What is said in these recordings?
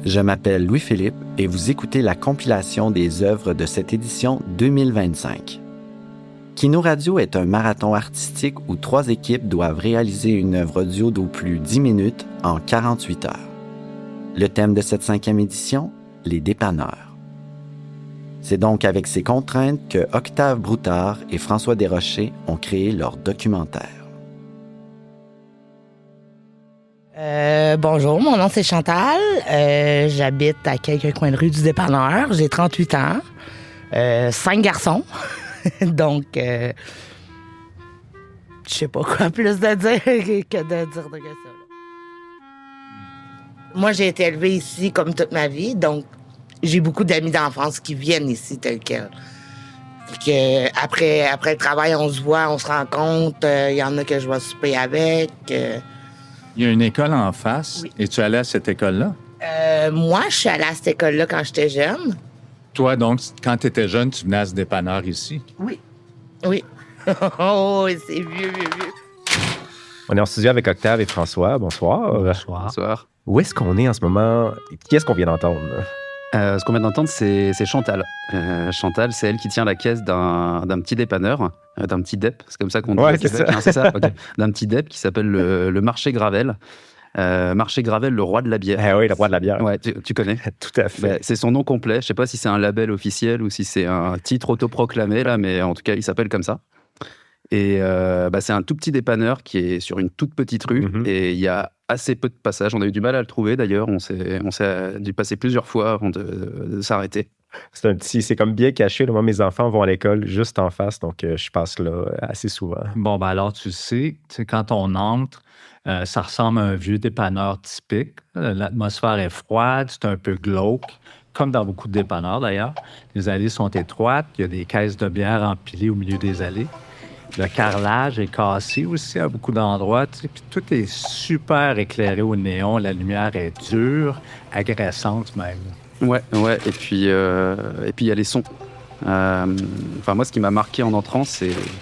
Je m'appelle Louis-Philippe et vous écoutez la compilation des œuvres de cette édition 2025. Kino Radio est un marathon artistique où 3 équipes doivent réaliser une œuvre audio d'au plus 10 minutes en 48 heures. Le thème de cette 5e édition, les dépanneurs. C'est donc avec ces contraintes que Octave Broutard et François Desrochers ont créé leur documentaire. Bonjour, mon nom c'est Chantal. J'habite à quelques coins de rue du dépanneur. J'ai 38 ans. 5 garçons. Donc, je sais pas quoi plus de dire que de dire que ça. Là. Moi, j'ai été élevée ici comme toute ma vie. Donc, j'ai beaucoup d'amis d'enfance qui viennent ici tel quel. Après le travail, on se voit, on se rencontre. Il y en a que je vais souper avec. Il y a une école en face. Oui. Et tu allais à cette école-là? Moi, je suis allée à cette école-là quand j'étais jeune. Toi, donc, quand tu étais jeune, tu venais à ce dépanneur ici? Oui. Oui. Oh, c'est vieux. On est en studio avec Octave et François. Bonsoir. Bonsoir. Où est-ce qu'on est en ce moment? Qui est-ce qu'on vient d'entendre? Ce qu'on vient d'entendre, c'est Chantal. Chantal, c'est elle qui tient la caisse d'un petit dépanneur, d'un petit DEP, c'est comme ça qu'on dit. Ouais, c'est ça. Hein, c'est ça, okay. D'un petit DEP qui s'appelle le Marché Gravel. Marché Gravel, le roi de la bière. Ah oui, le roi de la bière. Ouais, tu connais. Tout à fait. C'est son nom complet. Je ne sais pas si c'est un label officiel ou si c'est un titre autoproclamé, là, mais en tout cas, il s'appelle comme ça. Et c'est un tout petit dépanneur qui est sur une toute petite rue. Mm-hmm. Et il y a assez peu de passages. On a eu du mal à le trouver, d'ailleurs. On s'est dû passer plusieurs fois avant de s'arrêter. C'est comme bien caché. Là. Moi, mes enfants vont à l'école juste en face, donc je passe là assez souvent. Bon, alors, tu sais, quand on entre, ça ressemble à un vieux dépanneur typique. L'atmosphère est froide, c'est un peu glauque, comme dans beaucoup de dépanneurs, d'ailleurs. Les allées sont étroites. Il y a des caisses de bière empilées au milieu des allées. Le carrelage est cassé aussi à beaucoup d'endroits. Puis tout est super éclairé au néon. La lumière est dure, agressante même. Ouais. Et puis, il y a les sons. Moi, ce qui m'a marqué en entrant,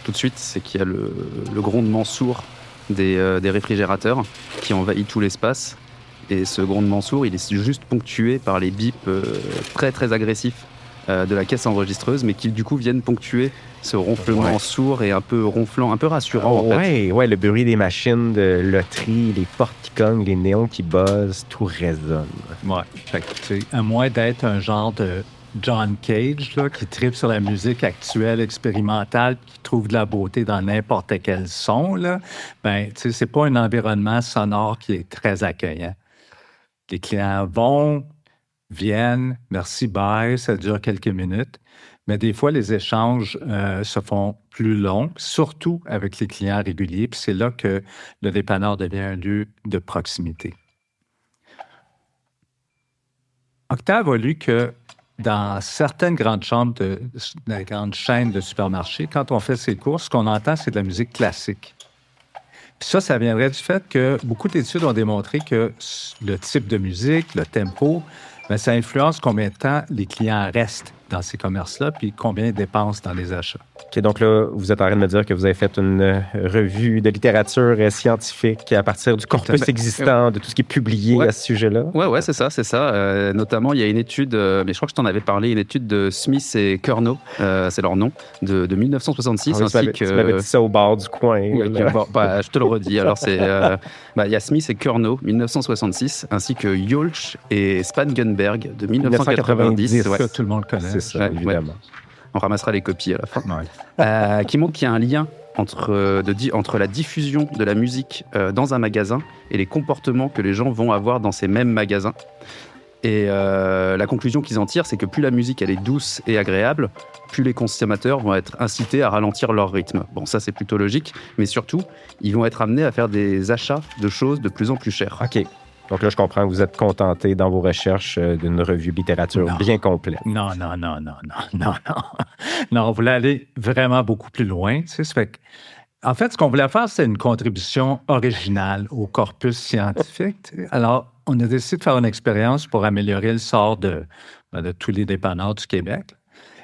tout de suite, c'est qu'il y a le grondement sourd des réfrigérateurs qui envahit tout l'espace. Et ce grondement sourd, il est juste ponctué par les bips très, très agressifs de la caisse enregistreuse, mais qui, du coup, viennent ponctuer ce ronflement sourd et un peu ronflant, un peu rassurant, en fait. Ouais, le bruit des machines de loterie, les portes qui cognent, les néons qui buzzent, tout résonne. Ouais. Fait que, tu sais, à moins d'être un genre de John Cage, là, qui tripe sur la musique actuelle, expérimentale, qui trouve de la beauté dans n'importe quel son, là, c'est pas un environnement sonore qui est très accueillant. Les clients viennent, merci, bye, ça dure quelques minutes. Mais des fois, les échanges se font plus longs, surtout avec les clients réguliers. Puis c'est là que le dépanneur devient un lieu de proximité. Octave a lu que dans certaines grandes chaînes de supermarchés, quand on fait ses courses, ce qu'on entend, c'est de la musique classique. Puis ça viendrait du fait que beaucoup d'études ont démontré que le type de musique, le tempo, ça influence combien de temps les clients restent dans ces commerces-là, puis combien ils dépensent dans les achats. OK, donc là, vous êtes en train de me dire que vous avez fait une revue de littérature scientifique à partir du corpus existant, de tout ce qui est publié à ce sujet-là. Ouais, c'est ça. Notamment, il y a une étude, mais je crois que je t'en avais parlé, une étude de Smith et Curnow, c'est leur nom, de 1966. Tu m'avais dit ça au bar du coin. Oui, je te le redis. Alors, il y a Smith et Curnow, 1966, ainsi que Jolch et Spangenberg, de 1990. Que tout le monde connaît. C'est ça, évidemment. On ramassera les copies à la fin. Qui montre qu'il y a un lien entre la diffusion de la musique dans un magasin et les comportements que les gens vont avoir dans ces mêmes magasins. Et la conclusion qu'ils en tirent, c'est que plus la musique elle est douce et agréable, plus les consommateurs vont être incités à ralentir leur rythme. Bon, ça c'est plutôt logique, mais surtout, ils vont être amenés à faire des achats de choses de plus en plus chères. OK. Donc là, je comprends que vous êtes contenté dans vos recherches d'une revue de littérature bien complète. Non. Non, on voulait aller vraiment beaucoup plus loin. Tu sais, ça fait que, en fait, ce qu'on voulait faire, c'est une contribution originale au corpus scientifique. Alors, on a décidé de faire une expérience pour améliorer le sort de tous les dépanneurs du Québec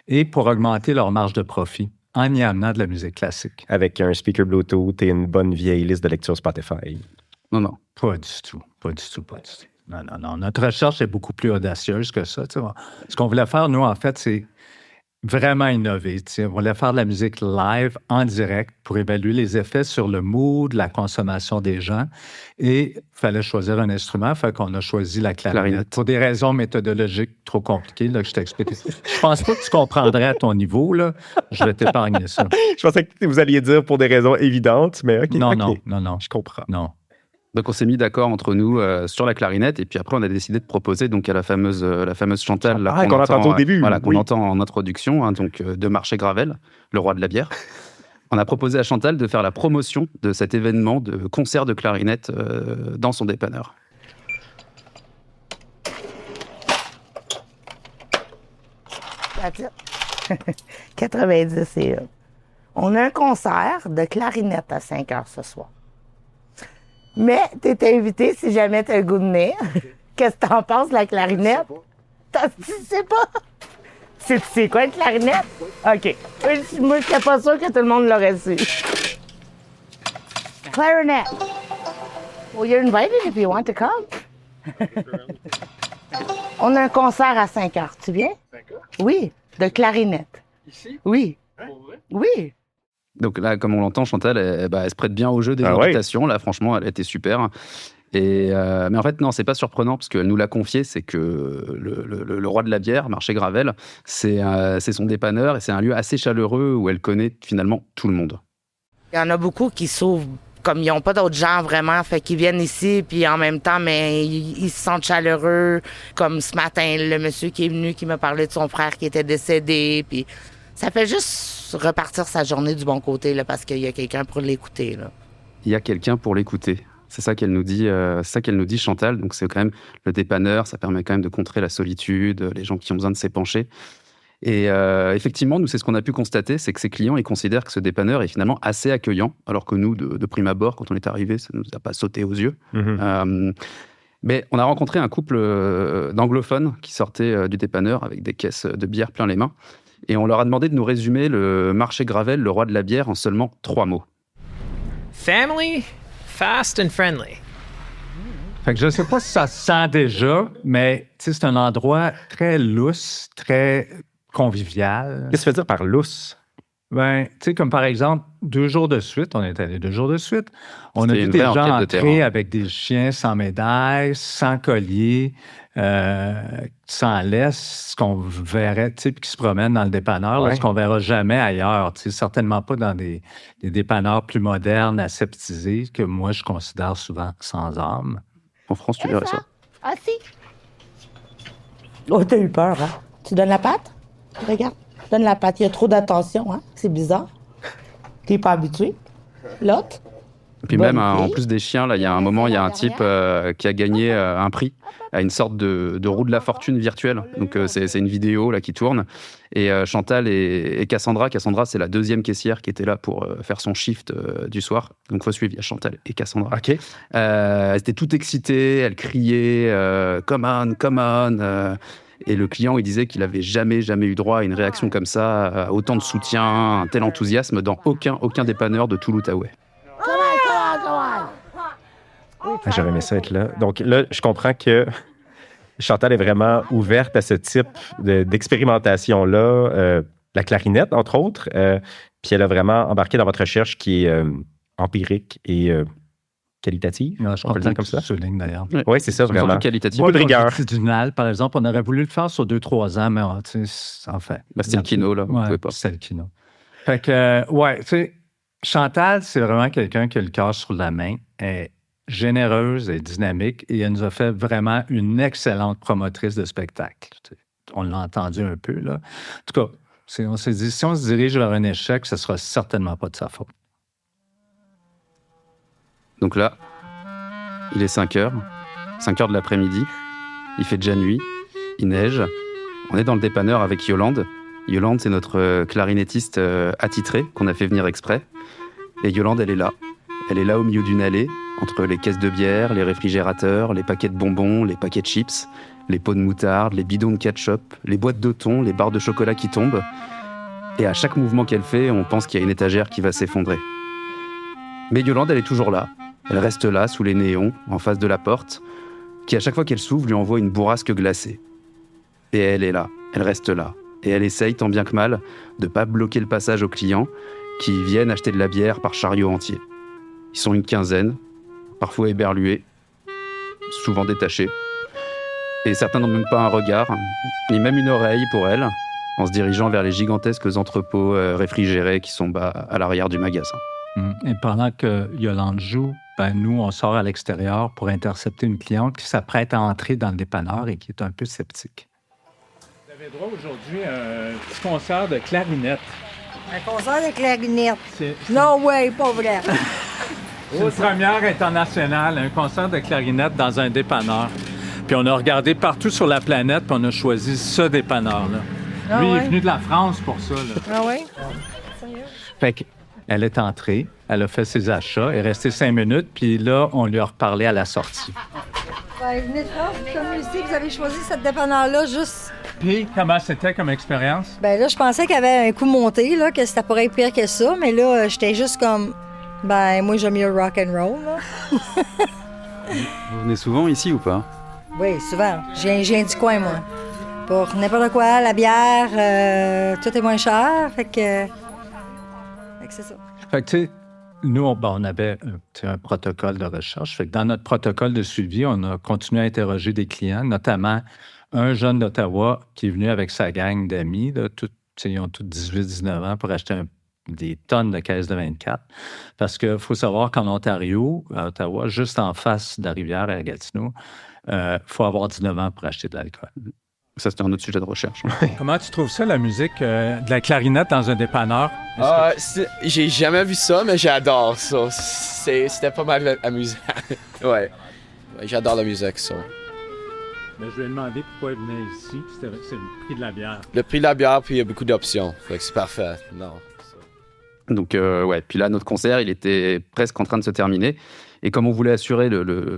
et pour augmenter leur marge de profit en y amenant de la musique classique. Avec un speaker Bluetooth et une bonne vieille liste de lecture Spotify. Non. Pas du tout. Non. Notre recherche est beaucoup plus audacieuse que ça. Tu sais. Ce qu'on voulait faire, nous, en fait, c'est vraiment innover. Tu sais. On voulait faire de la musique live, en direct, pour évaluer les effets sur le mood, la consommation des gens. Et il fallait choisir un instrument, fait qu'on a choisi la clarinette. Pour des raisons méthodologiques trop compliquées là, que je t'explique. Je pense pas que tu comprendrais à ton niveau. Là. Je vais t'épargner ça. Je pensais que vous alliez dire pour des raisons évidentes, mais OK. Non. Je comprends. Non. Donc, on s'est mis d'accord entre nous sur la clarinette, et puis après, on a décidé de proposer donc à la fameuse Chantal, là, qu'on entend au début. Voilà, qu'on entend en introduction, hein, donc de Marché Gravel, le roi de la bière. On a proposé à Chantal de faire la promotion de cet événement de concert de clarinette dans son dépanneur. That's it. 90 et on a un concert de clarinette à 5 heures ce soir. Mais t'es invité si jamais t'as un goût de nez. Qu'est-ce que t'en penses de la clarinette? Tu sais pas? Tu sais quoi, une clarinette? OK. Moi, j'étais pas sûre que tout le monde l'aurait su. Clarinet. Well, you're invited if you want to come. On a un concert à 5 heures. Tu viens? 5 heures? Oui, de clarinette. Ici? Oui. Hein? Oui. Donc là, comme on l'entend, Chantal, elle se prête bien au jeu des invitations. Ouais. Là, franchement, elle était super. Mais en fait, non, c'est pas surprenant, parce qu'elle nous l'a confié, c'est que le roi de la bière, Marché Gravel, c'est son dépanneur, et c'est un lieu assez chaleureux où elle connaît finalement tout le monde. Il y en a beaucoup qui s'ouvrent, comme ils n'ont pas d'autres gens vraiment, fait qu'ils viennent ici, puis en même temps, mais ils se sentent chaleureux. Comme ce matin, le monsieur qui est venu, qui m'a parlé de son frère qui était décédé, puis ça fait juste repartir sa journée du bon côté, là, parce qu'il y a quelqu'un pour l'écouter. Là. Il y a quelqu'un pour l'écouter. C'est ça qu'elle nous dit, Chantal. Donc c'est quand même le dépanneur, ça permet quand même de contrer la solitude, les gens qui ont besoin de s'épancher. Et effectivement, nous, c'est ce qu'on a pu constater, c'est que ces clients, ils considèrent que ce dépanneur est finalement assez accueillant, alors que nous, de prime abord, quand on est arrivé, ça ne nous a pas sauté aux yeux. Mais on a rencontré un couple d'anglophones qui sortaient du dépanneur avec des caisses de bière plein les mains. Et on leur a demandé de nous résumer le Marché Gravel, le roi de la bière, en seulement 3 mots. Family, fast and friendly. Fait que je ne sais pas si ça se sent déjà, mais c'est un endroit très lousse, très convivial. Qu'est-ce que tu veux dire par lousse? Ben, tu sais, comme par exemple, 2 jours de suite, on est allé 2 jours de suite. On a vu des gens entrer avec des chiens sans médaille, sans collier, sans laisse, ce qu'on verrait, tu sais, puis qui se promènent dans le dépanneur, là, ce qu'on verra jamais ailleurs, tu sais, certainement pas dans des dépanneurs plus modernes, aseptisés, que moi, je considère souvent sans âme. En France, tu verrais ça. Ah, si. Oh, t'as eu peur, hein? Tu donnes la patte? Regarde. Donne la patte. Il y a trop d'attention, hein? C'est bizarre. T'es pas habitué. L'autre? Et puis même, en plus des chiens, là, il y a un moment, il y a un type qui a gagné un prix à une sorte de roue de la fortune virtuelle. Donc, c'est une vidéo là, qui tourne. Et Chantal et Cassandra, c'est la 2e caissière qui était là pour faire son shift du soir. Donc, il faut suivre, il y a Chantal et Cassandra. OK. Elles étaient toutes excitées, elles criaient « Come on, come on !» Et le client, il disait qu'il n'avait jamais eu droit à une réaction comme ça, à autant de soutien, un tel enthousiasme dans aucun dépanneur de tout l'Outaouais. J'aurais aimé ça être là. Donc là, je comprends que Chantal est vraiment ouverte à ce type d'expérimentation-là, la clarinette, entre autres. Puis elle a vraiment embarqué dans votre recherche qui est empirique et qualitative. Non, je comprends comme ça. Souligne d'ailleurs. Oui, c'est ça, vraiment. Qualitative. Beaucoup de rigueur. Longitudinal, par exemple, on aurait voulu le faire sur 2-3 ans, mais en fait. Là, c'était le kino, là. Ouais, c'est le kino. Fait que, tu sais, Chantal, c'est vraiment quelqu'un qui a le cœur sur la main, est généreuse et dynamique, et elle nous a fait vraiment une excellente promotrice de spectacle. On l'a entendu un peu, là. En tout cas, on s'est dit, si on se dirige vers un échec, ce ne sera certainement pas de sa faute. Donc là, il est 5 heures de l'après-midi, il fait déjà nuit, il neige, on est dans le dépanneur avec Yolande. Yolande, c'est notre clarinettiste attitrée qu'on a fait venir exprès. Et Yolande, elle est là au milieu d'une allée, entre les caisses de bière, les réfrigérateurs, les paquets de bonbons, les paquets de chips, les pots de moutarde, les bidons de ketchup, les boîtes de thon, les barres de chocolat qui tombent. Et à chaque mouvement qu'elle fait, on pense qu'il y a une étagère qui va s'effondrer. Mais Yolande, elle est toujours là. Elle reste là, sous les néons, en face de la porte. qui à chaque fois qu'elle s'ouvre lui envoie une bourrasque glacée. Et elle est là, elle reste là, et elle essaye tant bien que mal de pas bloquer le passage aux clients qui viennent acheter de la bière par chariot entier. Ils sont une quinzaine, parfois éberlués, souvent détachés. Et certains n'ont même pas un regard, ni même une oreille pour elle, en se dirigeant vers les gigantesques entrepôts réfrigérés qui sont à l'arrière du magasin. Et pendant que Yolande joue, nous, on sort à l'extérieur pour intercepter une cliente qui s'apprête à entrer dans le dépanneur et qui est un peu sceptique. Vous avez droit aujourd'hui à un petit concert de clarinette. Un concert de clarinette? Non, ouais, pas vrai. C'est une première internationale, un concert de clarinette dans un dépanneur. Puis on a regardé partout sur la planète, puis on a choisi ce dépanneur-là. Ah Lui, ouais? il est venu de la France pour ça. Là. Ah oui? Fait qu'elle est entrée, elle a fait ses achats, elle est restée 5 minutes, puis là, on lui a reparlé à la sortie. Ben, venez de France, comme ici, vous avez choisi cette dépanneur-là juste... Puis, comment c'était comme expérience? Ben là, je pensais qu'il y avait un coup monté, là, que ça pourrait être pire que ça, mais là, j'étais juste comme... Ben, moi, j'aime mieux rock and roll, là. Vous venez souvent ici ou pas? Oui, souvent. J'ai du coin, moi. Pour n'importe quoi, la bière, tout est moins cher, fait que c'est ça. Fait que, tu sais, nous, on avait un protocole de recherche. Fait que dans notre protocole de suivi, on a continué à interroger des clients, notamment un jeune d'Ottawa qui est venu avec sa gang d'amis. Là, ils ont tous 18-19 ans pour acheter des tonnes de caisses de 24. Parce qu'il faut savoir qu'en Ontario, à Ottawa, juste en face de la rivière à Gatineau, il faut avoir 19 ans pour acheter de l'alcool. Ça, c'était un autre sujet de recherche. Comment tu trouves ça, la musique de la clarinette dans un dépanneur? J'ai jamais vu ça, mais j'adore ça. C'était pas mal amusant. Ouais, j'adore la musique, ça. Mais je lui ai demandé pourquoi il venait ici, puis c'est le prix de la bière. Le prix de la bière, puis il y a beaucoup d'options. Fait que c'est parfait. Non. Donc, puis là, notre concert, il était presque en train de se terminer. Et comme on voulait assurer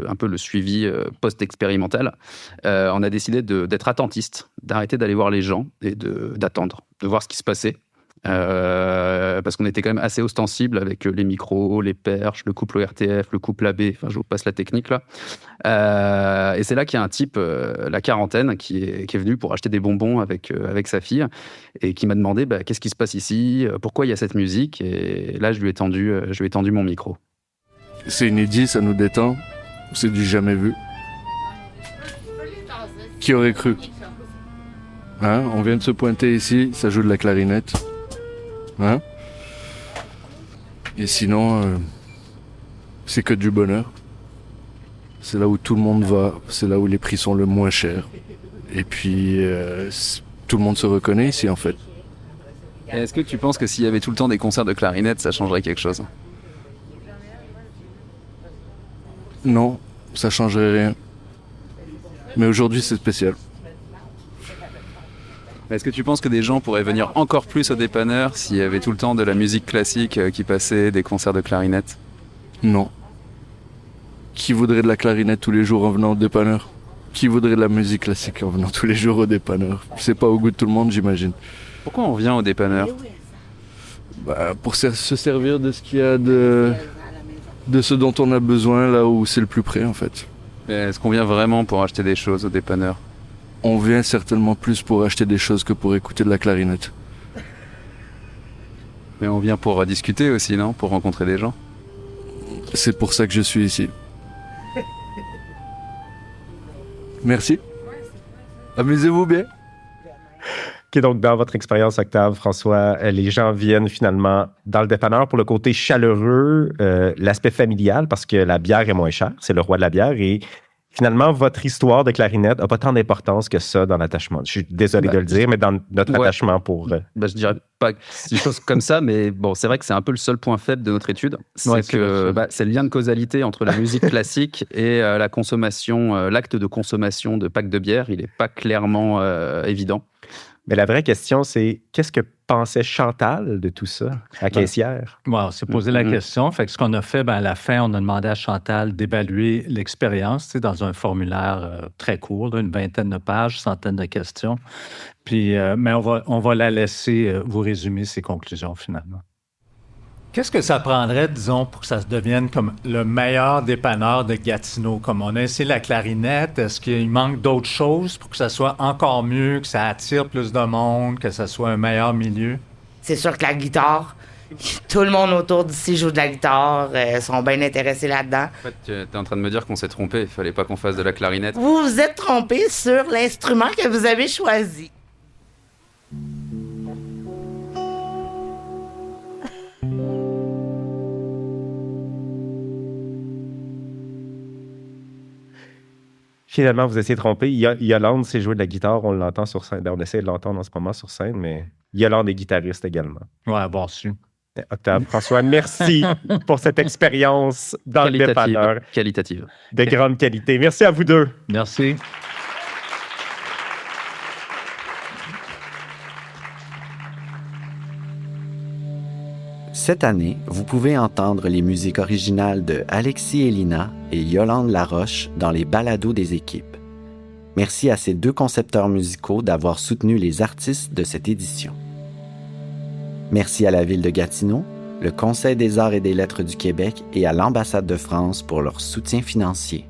un peu le suivi post-expérimental, on a décidé d'être attentiste, d'arrêter d'aller voir les gens et d'attendre, de voir ce qui se passait. Parce qu'on était quand même assez ostensible avec les micros, les perches, le couple ORTF, le couple AB, enfin je vous passe la technique là. Et c'est là qu'il y a un type, la quarantaine, qui est venu pour acheter des bonbons avec sa fille et qui m'a demandé qu'est-ce qui se passe ici, pourquoi il y a cette musique. Et là je lui ai tendu mon micro. C'est inédit, ça nous détend, c'est du jamais vu. Qui aurait cru? Hein? On vient de se pointer ici, ça joue de la clarinette. Hein? Et sinon, c'est que du bonheur. C'est là où tout le monde va, c'est là où les prix sont le moins chers. Et puis, tout le monde se reconnaît ici, en fait. Et est-ce que tu penses que s'il y avait tout le temps des concerts de clarinette, ça changerait quelque chose? Non, ça changerait rien. Mais aujourd'hui, c'est spécial. Est-ce que tu penses que des gens pourraient venir encore plus au dépanneur s'il y avait tout le temps de la musique classique qui passait, des concerts de clarinette? Non. Qui voudrait de la clarinette tous les jours en venant au dépanneur? Qui voudrait de la musique classique en venant tous les jours au dépanneur? C'est pas au goût de tout le monde, j'imagine. Pourquoi on vient au dépanneur? Pour se servir de ce qu'il y a de ce dont on a besoin là où c'est le plus près, en fait. Mais est-ce qu'on vient vraiment pour acheter des choses au dépanneur? On vient certainement plus pour acheter des choses que pour écouter de la clarinette. Mais on vient pour discuter aussi, non? Pour rencontrer des gens? C'est pour ça que je suis ici. Merci. Amusez-vous bien. OK, donc dans votre expérience, Octave, François, les gens viennent finalement dans le dépanneur pour le côté chaleureux, l'aspect familial, parce que la bière est moins chère, c'est le roi de la bière, et finalement, votre histoire de clarinette n'a pas tant d'importance que ça dans l'attachement. Je suis désolé de le dire, mais dans notre attachement pour... Je dirais pas des choses comme ça, mais bon, c'est vrai que c'est un peu le seul point faible de notre étude. C'est c'est le lien de causalité entre la musique classique et la consommation, l'acte de consommation de packs de bière, il n'est pas clairement évident. Mais la vraie question, c'est qu'est-ce que pensait Chantal de tout ça, la caissière? On s'est posé la question. Fait que ce qu'on a fait, à la fin, on a demandé à Chantal d'évaluer l'expérience dans un formulaire très court, une vingtaine de pages, centaines de questions. Puis, mais on va la laisser vous résumer ses conclusions finalement. Qu'est-ce que ça prendrait, disons, pour que ça se devienne comme le meilleur dépanneur de Gatineau? Comme on a essayé la clarinette, est-ce qu'il manque d'autres choses pour que ça soit encore mieux, que ça attire plus de monde, que ça soit un meilleur milieu? C'est sûr que la guitare, tout le monde autour d'ici joue de la guitare, sont bien intéressés là-dedans. En fait, tu es en train de me dire qu'on s'est trompé. Il fallait pas qu'on fasse de la clarinette. Vous vous êtes trompé sur l'instrument que vous avez choisi. Finalement, vous étiez trompé. Yolande sait jouer de la guitare, on l'entend sur scène. Ben, on essaie de l'entendre en ce moment sur scène, mais Yolande est guitariste également. Ouais, bon, su. Octave, François, merci pour cette expérience dans le dépanneur. Qualitative. De grande qualité. Merci à vous deux. Merci. Cette année, vous pouvez entendre les musiques originales de Alexis Elina et Yolande Laroche dans les balados des équipes. Merci à ces deux concepteurs musicaux d'avoir soutenu les artistes de cette édition. Merci à la Ville de Gatineau, le Conseil des arts et des lettres du Québec et à l'Ambassade de France pour leur soutien financier.